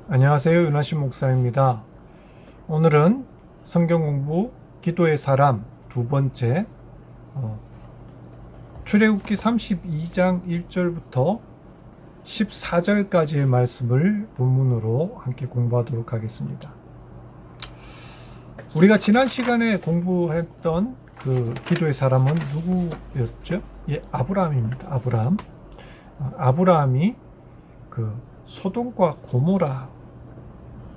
안녕하세요. 윤하신 목사입니다. 오늘은 성경 공부 기도의 사람 두 번째 출애굽기 32장 1절부터 14절까지의 말씀을 본문으로 함께 공부하도록 하겠습니다. 우리가 지난 시간에 공부했던 그 기도의 사람은 누구였죠? 예, 아브라함입니다. 아브라함이 그 소돔과 고모라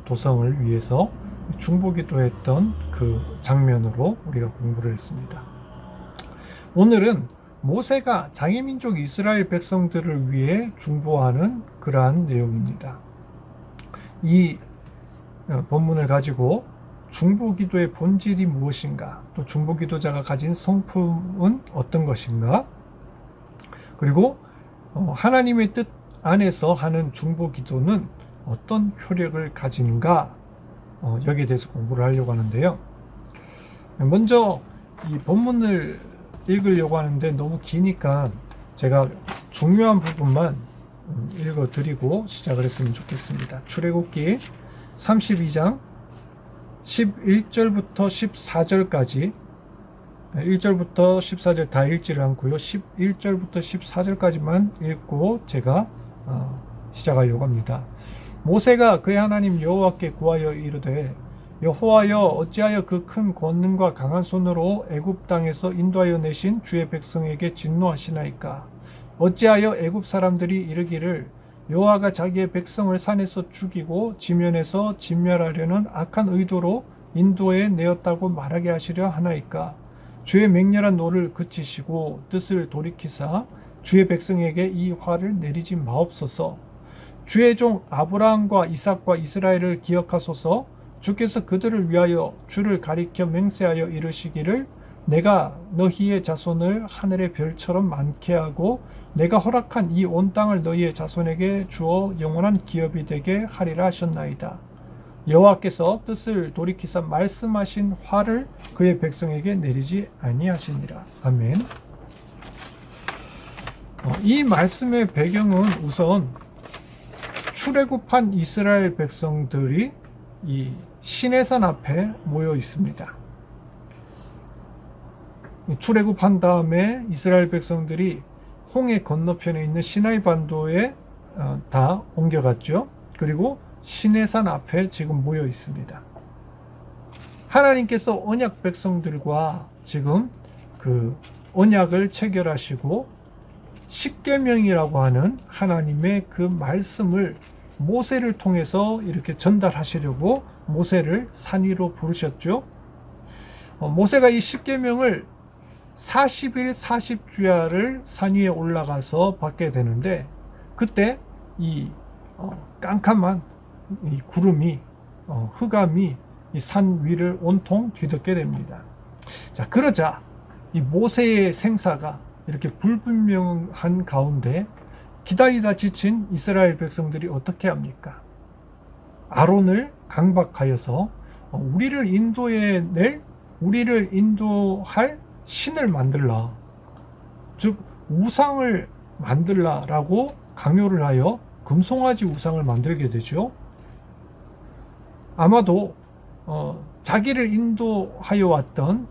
도성을 위해서 중보기도했던 그 장면으로 우리가 공부를 했습니다. 오늘은 모세가 장애민족 이스라엘 백성들을 위해 중보하는 그러한 내용입니다. 이 본문을 가지고 중보기도의 본질이 무엇인가, 또 중보기도자가 가진 성품은 어떤 것인가, 그리고 하나님의 뜻 안에서 하는 중보기도는 어떤 효력을 가지는가, 여기에 대해서 공부를 하려고 하는데요. 먼저 이 본문을 읽으려고 하는데 너무 기니까 제가 중요한 부분만 읽어드리고 시작을 했으면 좋겠습니다. 출애굽기 32장 11절부터 14절까지 1절부터 14절 다 읽지를 않고요. 11절부터 14절까지만 읽고 제가 시작하려고 합니다. 모세가 그의 하나님 여호와께 구하여 이르되, 여호와여, 어찌하여 그 큰 권능과 강한 손으로 애굽 땅에서 인도하여 내신 주의 백성에게 진노하시나이까? 어찌하여 애굽 사람들이 이르기를 여호와가 자기의 백성을 산에서 죽이고 지면에서 진멸하려는 악한 의도로 인도해 내었다고 말하게 하시려 하나이까? 주의 맹렬한 노를 그치시고 뜻을 돌이키사 주의 백성에게 이 화를 내리지 마옵소서. 주의 종 아브라함과 이삭과 이스라엘을 기억하소서. 주께서 그들을 위하여 주를 가리켜 맹세하여 이르시기를, 내가 너희의 자손을 하늘의 별처럼 많게 하고 내가 허락한 이 온 땅을 너희의 자손에게 주어 영원한 기업이 되게 하리라 하셨나이다. 여호와께서 뜻을 돌이키사 말씀하신 화를 그의 백성에게 내리지 아니하시니라. 아멘. 이 말씀의 배경은 우선 출애굽한 이스라엘 백성들이 이 시내산 앞에 모여 있습니다. 출애굽한 다음에 이스라엘 백성들이 홍해 건너편에 있는 시나이 반도에 다 옮겨갔죠. 그리고 시내산 앞에 지금 모여 있습니다. 하나님께서 언약 백성들과 지금 그 언약을 체결하시고 십계명이라고 하는 하나님의 그 말씀을 모세를 통해서 이렇게 전달하시려고 모세를 산 위로 부르셨죠. 모세가 이 십계명을 40일 40주야를 산 위에 올라가서 받게 되는데, 그때 이 깜깜한 이 구름이 흑암이 이 산 위를 온통 뒤덮게 됩니다. 자, 그러자 이 모세의 생사가 이렇게 불분명한 가운데 기다리다 지친 이스라엘 백성들이 어떻게 합니까? 아론을 강박하여서 우리를 인도할 신을 만들라, 즉 우상을 만들라라고 강요를 하여 금송아지 우상을 만들게 되죠. 아마도 자기를 인도하여 왔던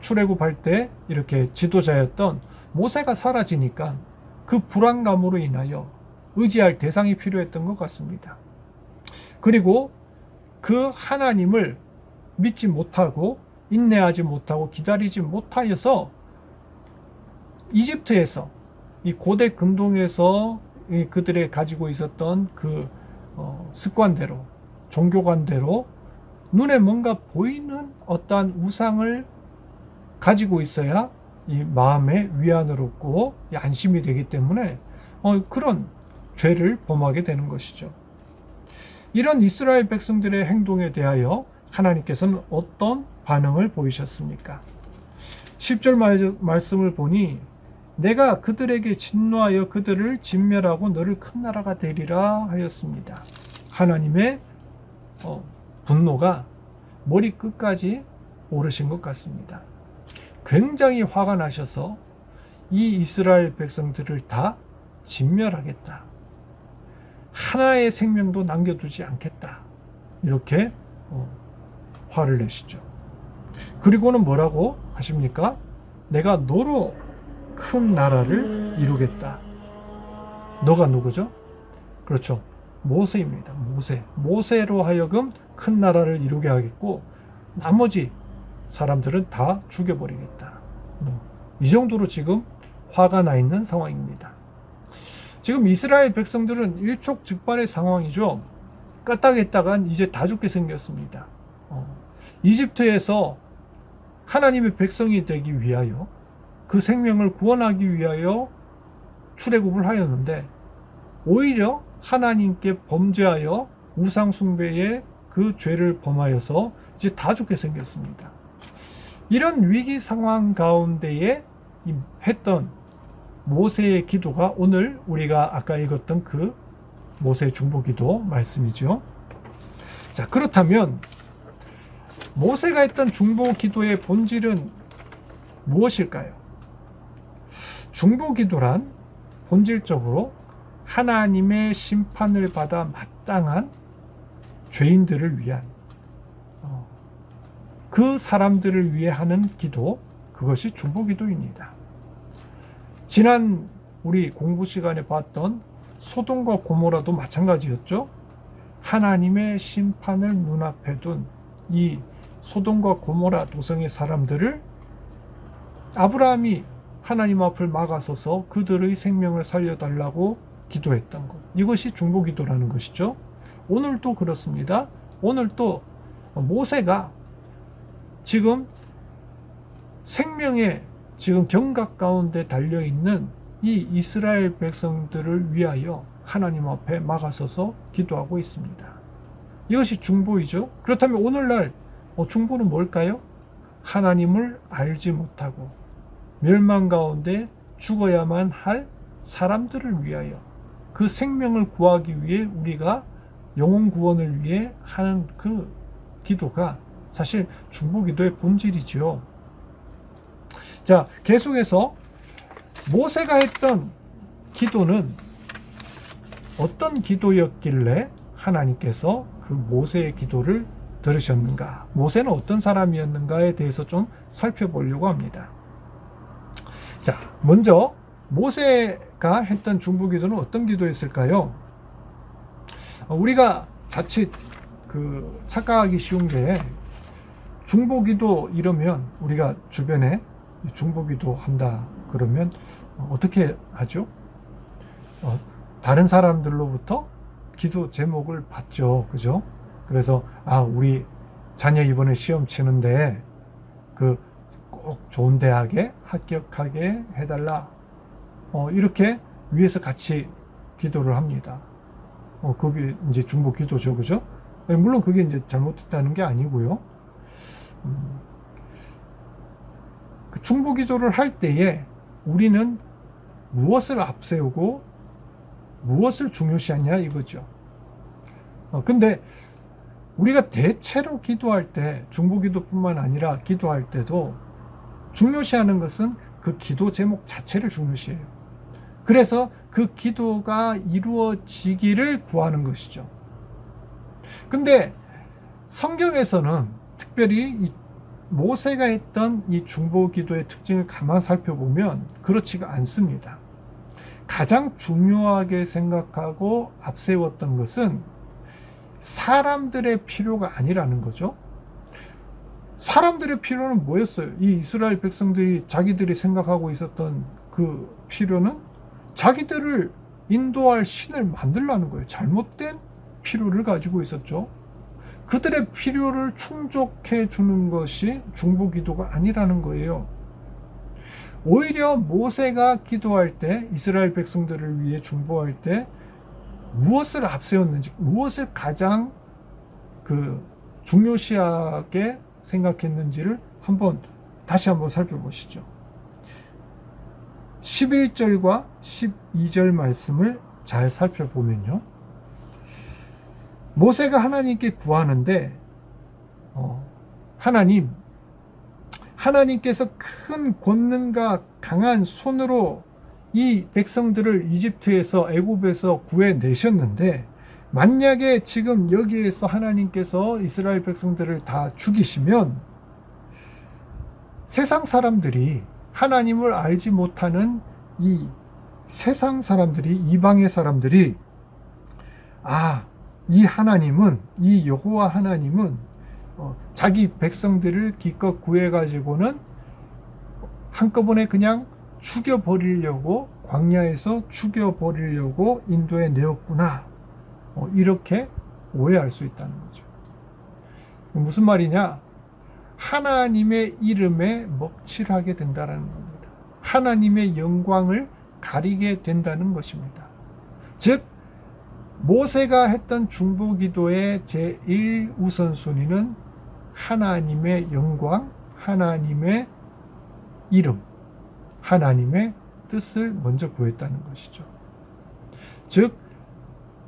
출애굽할 때 이렇게 지도자였던 모세가 사라지니까 그 불안감으로 인하여 의지할 대상이 필요했던 것 같습니다. 그리고 그 하나님을 믿지 못하고 인내하지 못하고 기다리지 못하여서 이집트에서 이 고대 근동에서 그들의 가지고 있었던 그 습관대로, 종교관대로 눈에 뭔가 보이는 어떠한 우상을 가지고 있어야 이 마음에 위안을 얻고 안심이 되기 때문에 그런 죄를 범하게 되는 것이죠. 이런 이스라엘 백성들의 행동에 대하여 하나님께서는 어떤 반응을 보이셨습니까? 10절 말씀을 보니, 내가 그들에게 진노하여 그들을 진멸하고 너를 큰 나라가 되리라 하였습니다. 하나님의 분노가 머리 끝까지 오르신 것 같습니다. 굉장히 화가 나셔서 이 이스라엘 백성들을 다 진멸하겠다. 하나의 생명도 남겨두지 않겠다. 이렇게 화를 내시죠. 그리고는 뭐라고 하십니까? 내가 너로 큰 나라를 이루겠다. 너가 누구죠? 그렇죠. 모세입니다. 모세로 하여금 큰 나라를 이루게 하겠고 나머지 사람들은 다 죽여버리겠다. 이 정도로 지금 화가 나 있는 상황입니다. 지금 이스라엘 백성들은 일촉즉발의 상황이죠. 까딱했다간 이제 다 죽게 생겼습니다. 이집트에서 하나님의 백성이 되기 위하여 그 생명을 구원하기 위하여 출애굽을 하였는데 오히려 하나님께 범죄하여 우상 숭배의 그 죄를 범하여서 이제 다 죽게 생겼습니다. 이런 위기 상황 가운데에 했던 모세의 기도가 오늘 우리가 아까 읽었던 그 모세의 중보기도 말씀이죠. 자, 그렇다면 모세가 했던 중보기도의 본질은 무엇일까요? 중보기도란 본질적으로 하나님의 심판을 받아 마땅한 죄인들을 위한 그 사람들을 위해 하는 기도, 그것이 중보기도입니다. 지난 우리 공부 시간에 봤던 소돔과 고모라도 마찬가지였죠. 하나님의 심판을 눈앞에 둔 이 소돔과 고모라 도성의 사람들을 아브라함이 하나님 앞을 막아서서 그들의 생명을 살려달라고 기도했던 것, 이것이 중보기도라는 것이죠. 오늘도 그렇습니다. 오늘도 모세가 지금 생명의 지금 경각 가운데 달려있는 이 이스라엘 백성들을 위하여 하나님 앞에 막아서서 기도하고 있습니다. 이것이 중보이죠. 그렇다면 오늘날 중보는 뭘까요? 하나님을 알지 못하고 멸망 가운데 죽어야만 할 사람들을 위하여 그 생명을 구하기 위해 우리가 영혼 구원을 위해 하는 그 기도가 사실 중보기도의 본질이죠. 자, 계속해서 모세가 했던 기도는 어떤 기도였길래 하나님께서 그 모세의 기도를 들으셨는가? 모세는 어떤 사람이었는가에 대해서 좀 살펴보려고 합니다. 자, 먼저 모세가 했던 중보기도는 어떤 기도였을까요? 우리가 자칫 착각하기 쉬운 게 중보기도 이러면 우리가 주변에 중보기도 한다 그러면 어떻게 하죠? 다른 사람들로부터 기도 제목을 받죠. 그죠? 그래서 우리 자녀 이번에 시험 치는데 꼭 좋은 대학에 합격하게 해달라. 이렇게 위에서 같이 기도를 합니다. 그게 이제 중보 기도죠. 그죠? 물론 그게 이제 잘못됐다는 게 아니고요. 그 중보 기도를 할 때에 우리는 무엇을 앞세우고 무엇을 중요시하냐 이거죠. 근데 우리가 대체로 기도할 때 중보 기도뿐만 아니라 기도할 때도 중요시하는 것은 그 기도 제목 자체를 중요시해요. 그래서 그 기도가 이루어지기를 구하는 것이죠. 근데 성경에서는 특별히 이 모세가 했던 이 중보 기도의 특징을 가만 살펴보면 그렇지가 않습니다. 가장 중요하게 생각하고 앞세웠던 것은 사람들의 필요가 아니라는 거죠. 사람들의 필요는 뭐였어요? 이 이스라엘 백성들이 자기들이 생각하고 있었던 그 필요는 자기들을 인도할 신을 만들라는 거예요. 잘못된 필요를 가지고 있었죠. 그들의 필요를 충족해 주는 것이 중보 기도가 아니라는 거예요. 오히려 모세가 기도할 때, 이스라엘 백성들을 위해 중보할 때 무엇을 앞세웠는지, 무엇을 가장 중요시하게 생각했는지를 다시 한번 살펴보시죠. 11절과 12절 말씀을 잘 살펴보면요, 모세가 하나님께 구하는데 하나님께서 큰 권능과 강한 손으로 이 백성들을 이집트에서 애굽에서 구해내셨는데 만약에 지금 여기에서 하나님께서 이스라엘 백성들을 다 죽이시면 세상 사람들이 하나님을 알지 못하는 이 세상 사람들이 이방의 사람들이 이 하나님은 이 여호와 하나님은 자기 백성들을 기껏 구해가지고는 한꺼번에 그냥 죽여버리려고 광야에서 죽여버리려고 인도에 내었구나 이렇게 오해할 수 있다는 거죠. 무슨 말이냐? 하나님의 이름에 먹칠하게 된다는 겁니다. 하나님의 영광을 가리게 된다는 것입니다. 즉 모세가 했던 중보기도의 제1우선순위는 하나님의 영광, 하나님의 이름, 하나님의 뜻을 먼저 구했다는 것이죠. 즉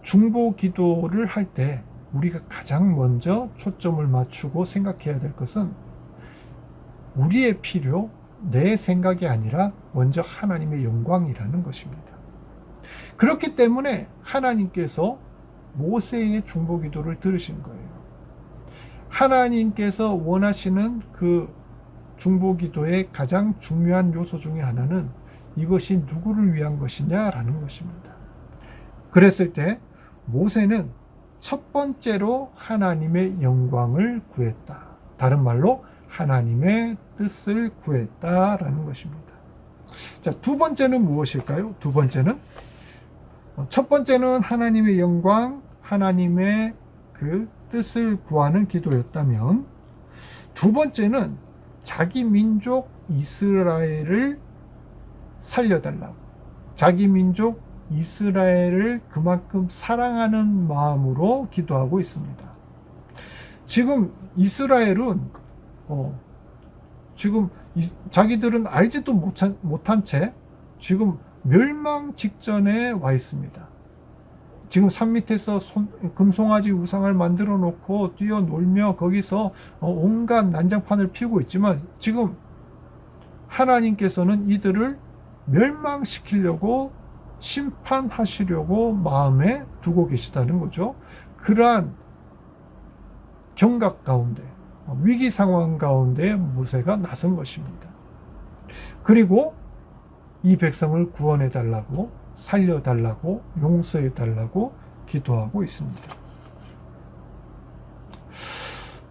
중보기도를 할 때 우리가 가장 먼저 초점을 맞추고 생각해야 될 것은 우리의 필요, 내 생각이 아니라 먼저 하나님의 영광이라는 것입니다. 그렇기 때문에 하나님께서 모세의 중보기도를 들으신 거예요. 하나님께서 원하시는 그 중보기도의 가장 중요한 요소 중에 하나는 이것이 누구를 위한 것이냐라는 것입니다. 그랬을 때 모세는 첫 번째로 하나님의 영광을 구했다. 다른 말로 하나님의 뜻을 구했다라는 것입니다. 자, 두 번째는 무엇일까요? 두 번째는 첫 번째는 하나님의 영광, 하나님의 그 뜻을 구하는 기도였다면 두 번째는 자기 민족 이스라엘을 살려달라고, 자기 민족 이스라엘을 그만큼 사랑하는 마음으로 기도하고 있습니다. 지금 이스라엘은 지금 자기들은 알지도 못한 채 지금 멸망 직전에 와 있습니다. 지금 산 밑에서 금송아지 우상을 만들어 놓고 뛰어놀며 거기서 온갖 난장판을 피우고 있지만 지금 하나님께서는 이들을 멸망시키려고 심판하시려고 마음에 두고 계시다는 거죠. 그러한 경각 가운데, 위기 상황 가운데 모세가 나선 것입니다. 그리고 이 백성을 구원해 달라고, 살려 달라고, 용서해 달라고 기도하고 있습니다.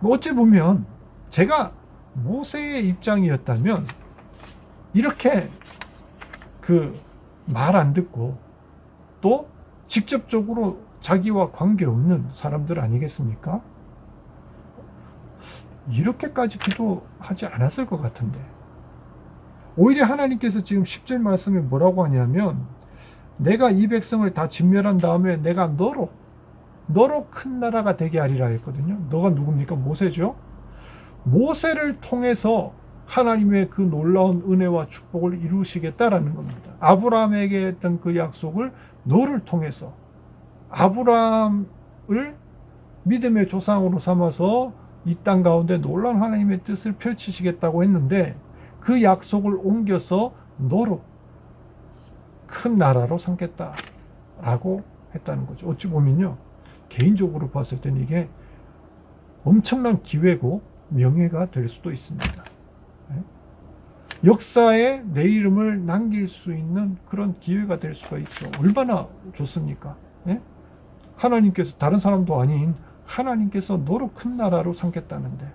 어찌 보면 제가 모세의 입장이었다면 이렇게 말 안 듣고 또 직접적으로 자기와 관계없는 사람들 아니겠습니까? 이렇게까지 기도하지 않았을 것 같은데 오히려 하나님께서 지금 10절 말씀에 뭐라고 하냐면 내가 이 백성을 다 진멸한 다음에 내가 너로 큰 나라가 되게 하리라 했거든요. 너가 누굽니까? 모세죠. 모세를 통해서 하나님의 그 놀라운 은혜와 축복을 이루시겠다라는 겁니다. 아브라함에게 했던 그 약속을 너를 통해서 아브라함을 믿음의 조상으로 삼아서 이 땅 가운데 놀라운 하나님의 뜻을 펼치시겠다고 했는데 그 약속을 옮겨서 너로 큰 나라로 삼겠다라고 했다는 거죠. 어찌 보면요, 개인적으로 봤을 때는 이게 엄청난 기회고 명예가 될 수도 있습니다. 역사에 내 이름을 남길 수 있는 그런 기회가 될 수가 있죠. 얼마나 좋습니까? 하나님께서 다른 사람도 아닌 하나님께서 너로 큰 나라로 삼겠다는데,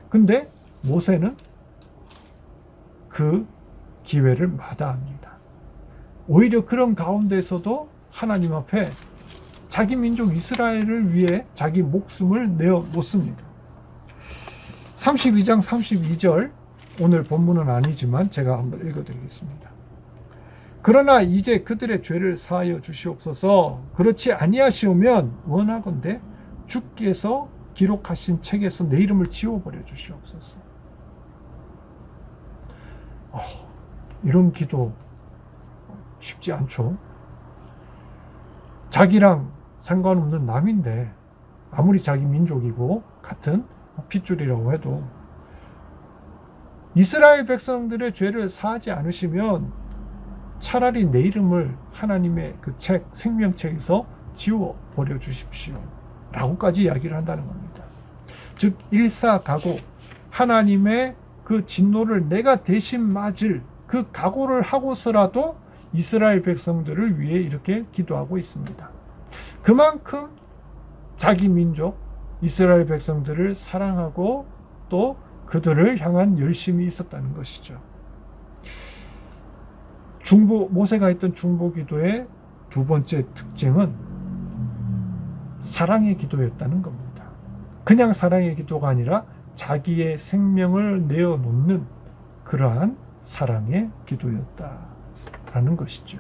근데 모세는 그 기회를 마다합니다. 오히려 그런 가운데서도 하나님 앞에 자기 민족 이스라엘을 위해 자기 목숨을 내어 놓습니다. 32장 32절, 오늘 본문은 아니지만 제가 한번 읽어드리겠습니다. 그러나 이제 그들의 죄를 사하여 주시옵소서. 그렇지 아니하시오면 원하건대 주께서 기록하신 책에서 내 이름을 지워버려 주시옵소서. 이런 기도 쉽지 않죠. 자기랑 상관없는 남인데 아무리 자기 민족이고 같은 핏줄이라고 해도 이스라엘 백성들의 죄를 사하지 않으시면 차라리 내 이름을 하나님의 그 책, 생명책에서 지워 버려 주십시오 라고까지 이야기를 한다는 겁니다. 즉 일사각오, 하나님의 그 진노를 내가 대신 맞을 그 각오를 하고서라도 이스라엘 백성들을 위해 이렇게 기도하고 있습니다. 그만큼 자기 민족 이스라엘 백성들을 사랑하고 또 그들을 향한 열심이 있었다는 것이죠. 모세가 했던 중보 기도의 두 번째 특징은 사랑의 기도였다는 겁니다. 그냥 사랑의 기도가 아니라 자기의 생명을 내어놓는 그러한 사랑의 기도였다라는 것이죠.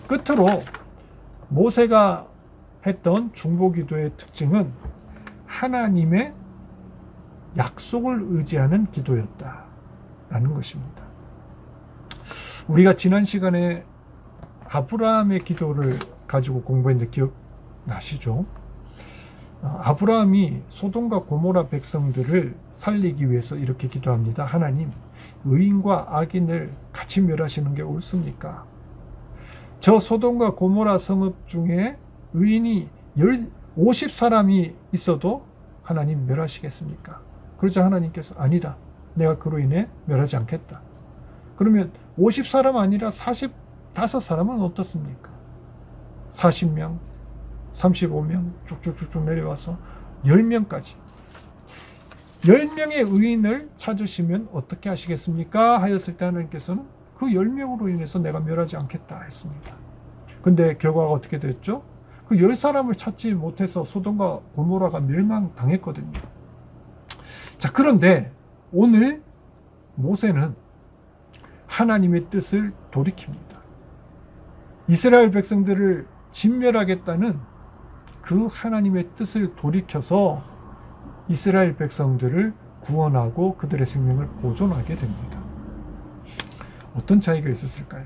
끝으로 모세가 했던 중보 기도의 특징은 하나님의 약속을 의지하는 기도였다라는 것입니다. 우리가 지난 시간에 아브라함의 기도를 가지고 공부했는데 기억나시죠? 아브라함이 소돔과 고모라 백성들을 살리기 위해서 이렇게 기도합니다. 하나님, 의인과 악인을 같이 멸하시는 게 옳습니까? 저 소돔과 고모라 성읍 중에 의인이 50사람이 있어도 하나님 멸하시겠습니까? 그러자 하나님께서 아니다. 내가 그로 인해 멸하지 않겠다. 그러면 50사람 아니라 45사람은 어떻습니까? 40명, 35명 쭉쭉쭉쭉 내려와서 10명까지 10명의 의인을 찾으시면 어떻게 하시겠습니까? 하였을 때 하나님께서는 그 10명으로 인해서 내가 멸하지 않겠다 했습니다. 근데 결과가 어떻게 됐죠? 그 10사람을 찾지 못해서 소돔과 고모라가 멸망당했거든요. 자, 그런데 오늘 모세는 하나님의 뜻을 돌이킵니다. 이스라엘 백성들을 진멸하겠다는 그 하나님의 뜻을 돌이켜서 이스라엘 백성들을 구원하고 그들의 생명을 보존하게 됩니다. 어떤 차이가 있었을까요?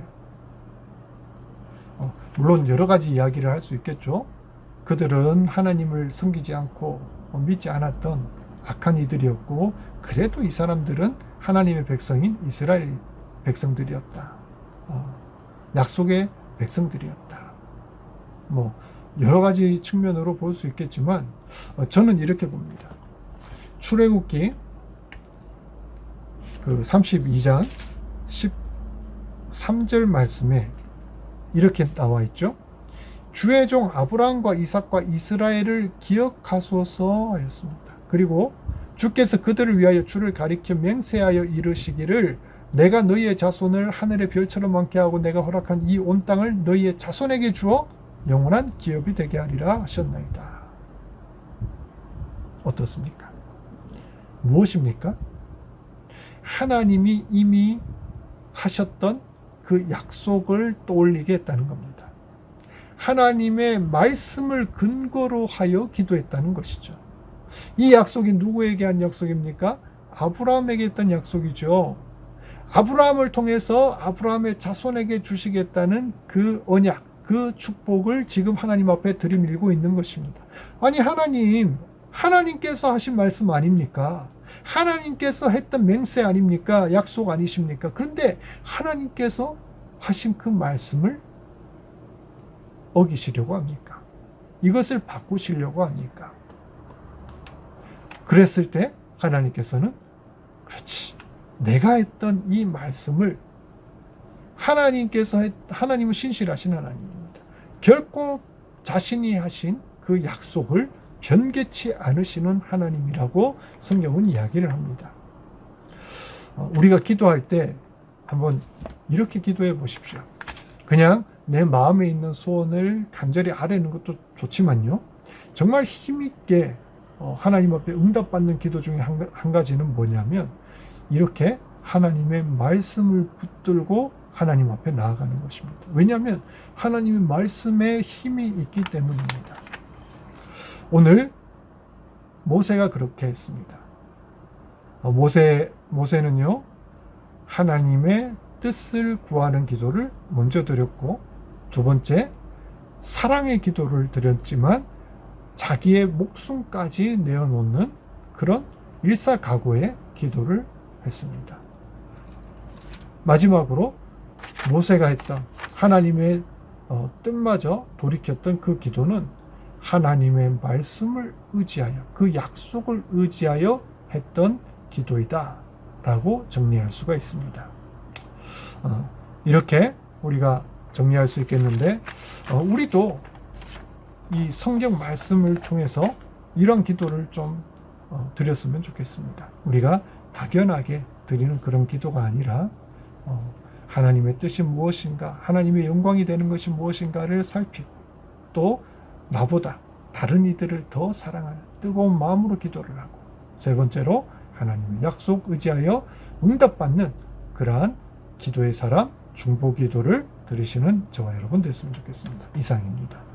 물론 여러 가지 이야기를 할 수 있겠죠. 그들은 하나님을 섬기지 않고 믿지 않았던 악한 이들이었고, 그래도 이 사람들은 하나님의 백성인 이스라엘 백성들이었다. 약속의 백성들이었다. 여러 가지 측면으로 볼 수 있겠지만 저는 이렇게 봅니다. 출애굽기 그 32장 13절 말씀에 이렇게 나와 있죠. 주의 종 아브라함과 이삭과 이스라엘을 기억하소서 하였습니다. 그리고 주께서 그들을 위하여 주를 가리켜 맹세하여 이르시기를 내가 너희의 자손을 하늘의 별처럼 많게 하고 내가 허락한 이 온 땅을 너희의 자손에게 주어 영원한 기업이 되게 하리라 하셨나이다. 어떻습니까? 무엇입니까? 하나님이 이미 하셨던 그 약속을 떠올리게 했다는 겁니다. 하나님의 말씀을 근거로 하여 기도했다는 것이죠. 이 약속이 누구에게 한 약속입니까? 아브라함에게 했던 약속이죠. 아브라함을 통해서 아브라함의 자손에게 주시겠다는 그 언약, 그 축복을 지금 하나님 앞에 들이밀고 있는 것입니다. 아니, 하나님께서 하신 말씀 아닙니까? 하나님께서 했던 맹세 아닙니까? 약속 아니십니까? 그런데 하나님께서 하신 그 말씀을 어기시려고 합니까? 이것을 바꾸시려고 합니까? 그랬을 때 하나님께서는 그렇지, 내가 했던 이 말씀을 하나님은 신실하신 하나님입니다. 결코 자신이 하신 그 약속을 변개치 않으시는 하나님이라고 성경은 이야기를 합니다. 우리가 기도할 때 한번 이렇게 기도해 보십시오. 그냥 내 마음에 있는 소원을 간절히 아뢰는 것도 좋지만요, 정말 힘있게 하나님 앞에 응답받는 기도 중에 한 가지는 뭐냐면 이렇게 하나님의 말씀을 붙들고 하나님 앞에 나아가는 것입니다. 왜냐하면 하나님의 말씀에 힘이 있기 때문입니다. 오늘 모세가 그렇게 했습니다. 모세는요, 하나님의 뜻을 구하는 기도를 먼저 드렸고, 두 번째 사랑의 기도를 드렸지만 자기의 목숨까지 내어놓는 그런 일사각오의 기도를 했습니다. 마지막으로 모세가 했던 하나님의 뜻마저 돌이켰던 그 기도는 하나님의 말씀을 의지하여, 그 약속을 의지하여 했던 기도이다 라고 정리할 수가 있습니다. 이렇게 우리가 정리할 수 있겠는데, 우리도 이 성경 말씀을 통해서 이런 기도를 좀 드렸으면 좋겠습니다. 우리가 막연하게 드리는 그런 기도가 아니라 하나님의 뜻이 무엇인가, 하나님의 영광이 되는 것이 무엇인가를 살피고, 또 나보다 다른 이들을 더 사랑하는 뜨거운 마음으로 기도를 하고, 세 번째로 하나님의 약속 의지하여 응답받는 그러한 기도의 사람, 중보 기도를 들으시는 저와 여러분 됐으면 좋겠습니다. 이상입니다.